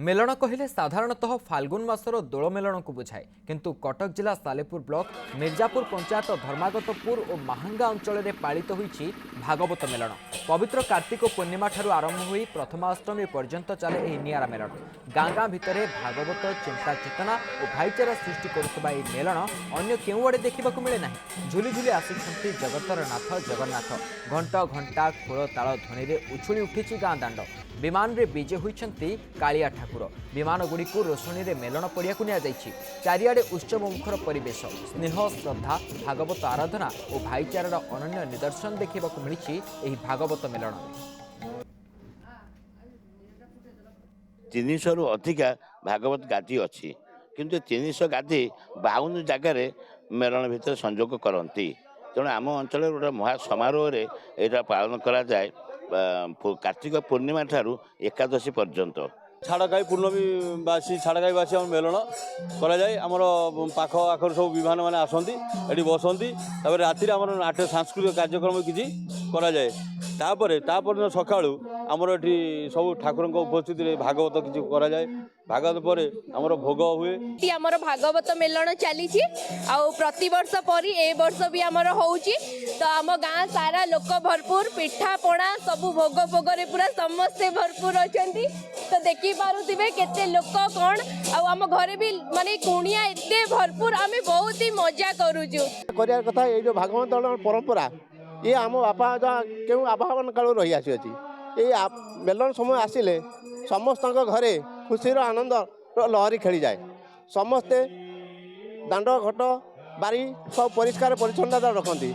Melon कहले साधारणतः फाल्गुन मासर दोल melon को बुझाए किंतु कटक जिला सालेपुर ब्लॉक मिर्जापुर पंचायत धर्मागतपुर और महांगा अंचल में पालित होईछि भागवत मेलन। पवित्र कार्तिक पूर्णिमा ठारू आरंभ होई प्रथमाष्टमी पर्यंत चले एही नियारा मेलन। गाँ गाँ भितर भागवत चिंता चेतना और भाईचारा सृष्टि करुवा एही मेलन अन्य केउ आड़े देखा मिले ना। झुली झुली आसिछन्ति जगतर नाथ जगन्नाथ। घंट घंटा खोल ताल ध्वनि रे उछुली उठिछि गाँ दांड। विमान रे विजे होइछन्ति कालिया ठाकुर। विमान गुड़ी को रोशनी रे मेलन पड़िया को नियाଯାଇଛି। चारिआडे उत्सव मुखर परिवेश, स्नेह श्रद्धा भागवत आराधना और भाईचारार अनन्य निदर्शन देखा मिली भागवत मेलन। 300 रु अधिका भागवत गादी अच्छी किंतु 300 गादी 52 जगार मेलन भितर संयोग करती। तेणु आम अंचल गोटे महा समारोह यहाँ पालन करा जाए कार्तिक पूर्णिमा ठारू एकादशी पर्यंत। छाड़काई पूर्णमीवासी छाड़काईवासी आम मेलन कराए। आमर पाख आखर सब विमान मैंने आसती ये बसती राति आम नाट्य सांस्कृतिक कार्यक्रम किसी कराए। तापर सका आमर ये सब ठाकुर उपस्थित भागवत किसी कराए। भागवत पर आमर भोग हुए। आमर भागवत मेलन चली प्रति वर्ष परी ए वर्ष भी आमर होउची। तो आम गाँ सारा लोक भरपूर पिठा पणा सब भोग भोगरे पूरा समस्ते भरपूर अछंती। तो देखि पारुथिबे केते लोक कोन आम घरे भी माने कुणिया एते भरपूर आमे बहुत ही मजा करूछु। करिया कथा ये जो भागवत परंपरा ये आम बापा क्यों आबाहन काल रही आसी। ये मेलन समय आसिले समस्त घरे खुशीर आनंद लहरी खेली जाए। समस्ते दांड घट बारी सब परिष्कार परिच्छन्नता रखती।